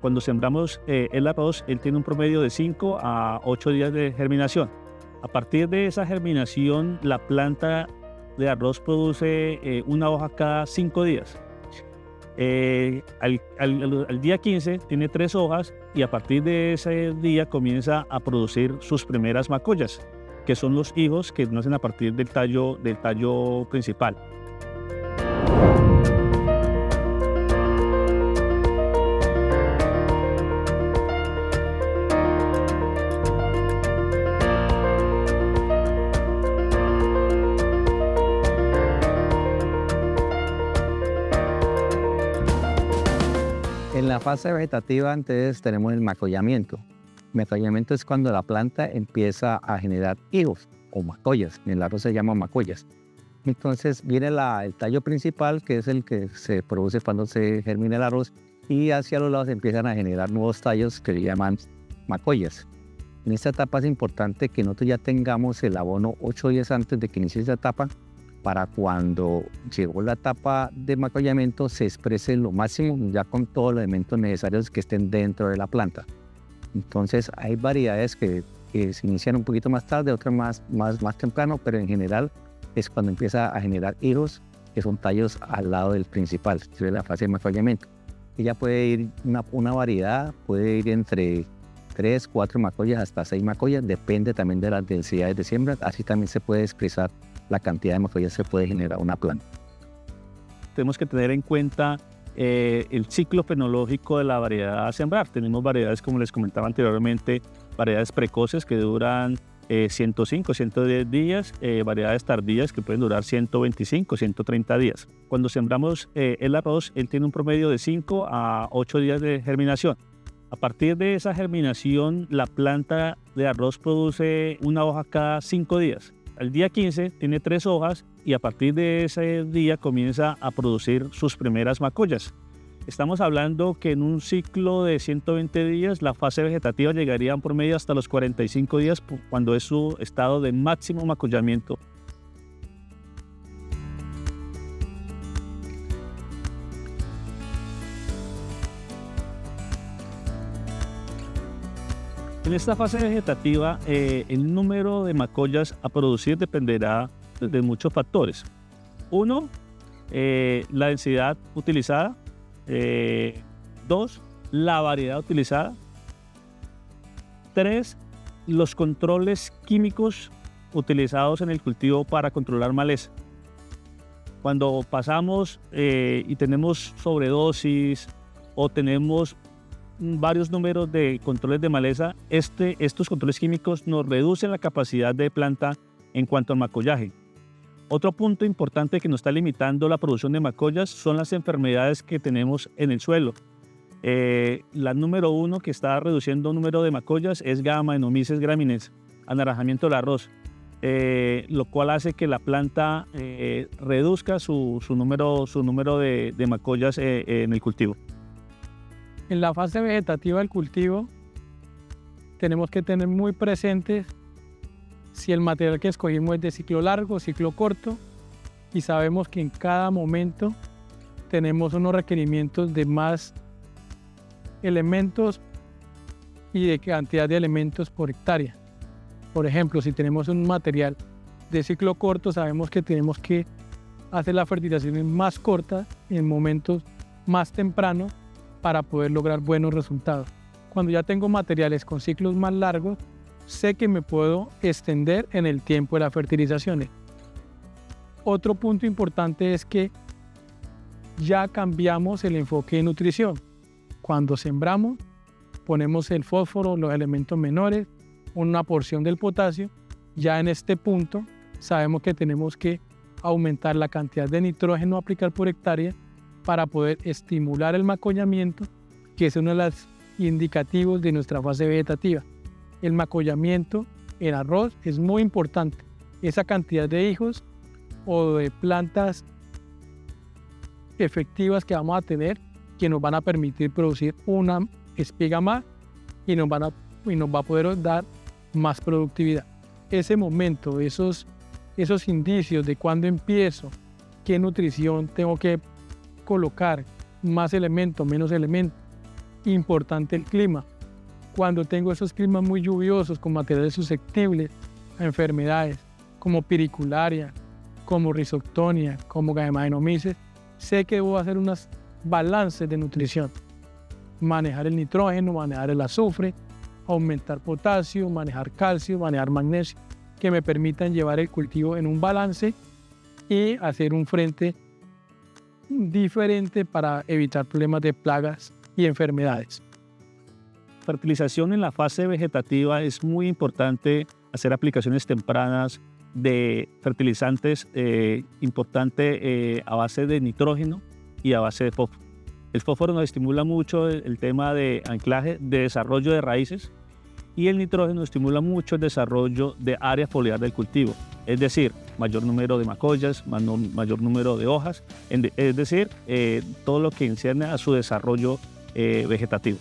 Cuando sembramos el arroz, él tiene un promedio de 5 a 8 días de germinación. A partir de esa germinación, la planta de arroz produce una hoja cada 5 días. Al día 15 tiene 3 hojas y a partir de ese día comienza a producir sus primeras macollas, que son los higos que nacen a partir del tallo principal. En la fase vegetativa, entonces, tenemos el macollamiento. El macollamiento es cuando la planta empieza a generar higos o macollas. En el arroz se llaman macollas. Entonces viene el tallo principal, que es el que se produce cuando se germina el arroz, y hacia los lados empiezan a generar nuevos tallos que se llaman macollas. En esta etapa es importante que nosotros ya tengamos el abono 8 días antes de que inicie esta etapa, para cuando llegó la etapa de macollamiento se exprese lo máximo, ya con todos los elementos necesarios que estén dentro de la planta. Entonces hay variedades que se inician un poquito más tarde, otras más temprano, pero en general es cuando empieza a generar higos, que son tallos al lado del principal, que es la fase de macollamiento. Ella puede ir, una variedad puede ir entre 3, 4 macollas hasta 6 macollas, depende también de las densidades de siembra, así también se puede expresar la cantidad de macollas que puede generar una planta. Tenemos que tener en cuenta el ciclo fenológico de la variedad a sembrar. Tenemos variedades, como les comentaba anteriormente, variedades precoces que duran 105, 110 días, variedades tardías que pueden durar 125, 130 días. Cuando sembramos el arroz, él tiene un promedio de 5 a 8 días de germinación. A partir de esa germinación, la planta de arroz produce una hoja cada 5 días. Al día 15 tiene 3 hojas y a partir de ese día comienza a producir sus primeras macollas. Estamos hablando que en un ciclo de 120 días la fase vegetativa llegaría en promedio hasta los 45 días cuando es su estado de máximo macollamiento. En esta fase vegetativa, el número de macollas a producir dependerá de muchos factores. 1, la densidad utilizada. 2, la variedad utilizada. 3, los controles químicos utilizados en el cultivo para controlar maleza. Cuando pasamos y tenemos sobredosis o tenemos varios números de controles de maleza, estos controles químicos nos reducen la capacidad de planta en cuanto al macollaje. Otro punto importante que nos está limitando la producción de macollas son las enfermedades que tenemos en el suelo. La número 1 que está reduciendo el número de macollas es Gamanomyces gramineae, anaranjamiento del arroz, lo cual hace que la planta reduzca su número de macollas en el cultivo. En la fase vegetativa del cultivo tenemos que tener muy presentes si el material que escogimos es de ciclo largo o ciclo corto, y sabemos que en cada momento tenemos unos requerimientos de más elementos y de cantidad de elementos por hectárea. Por ejemplo, si tenemos un material de ciclo corto, sabemos que tenemos que hacer la fertilización más corta en momentos más tempranos para poder lograr buenos resultados. Cuando ya tengo materiales con ciclos más largos, sé que me puedo extender en el tiempo de las fertilizaciones. Otro punto importante es que ya cambiamos el enfoque de nutrición. Cuando sembramos, ponemos el fósforo, los elementos menores, una porción del potasio. Ya en este punto sabemos que tenemos que aumentar la cantidad de nitrógeno a aplicar por hectárea para poder estimular el macollamiento, que es uno de los indicativos de nuestra fase vegetativa. El macollamiento en arroz es muy importante. Esa cantidad de higos o de plantas efectivas que vamos a tener, que nos van a permitir producir una espiga más y nos va a poder dar más productividad. Ese momento, esos indicios de cuándo empiezo, qué nutrición tengo que colocar, más elementos, menos elementos, Importante el clima. Cuando tengo esos climas muy lluviosos con materiales susceptibles a enfermedades como piricularia, como rhizoctonia, como Galliminomyces, sé que debo hacer unos balances de nutrición. Manejar el nitrógeno, manejar el azufre, aumentar potasio, manejar calcio, manejar magnesio, que me permitan llevar el cultivo en un balance y hacer un frente diferente para evitar problemas de plagas y enfermedades. Fertilización en la fase vegetativa es muy importante hacer aplicaciones tempranas de fertilizantes importante a base de nitrógeno y a base de fósforo. El fósforo nos estimula mucho el tema de anclaje, de desarrollo de raíces, y el nitrógeno estimula mucho el desarrollo de área foliar del cultivo, es decir, mayor número de macollas, mayor número de hojas, es decir, todo lo que encierne a su desarrollo vegetativo.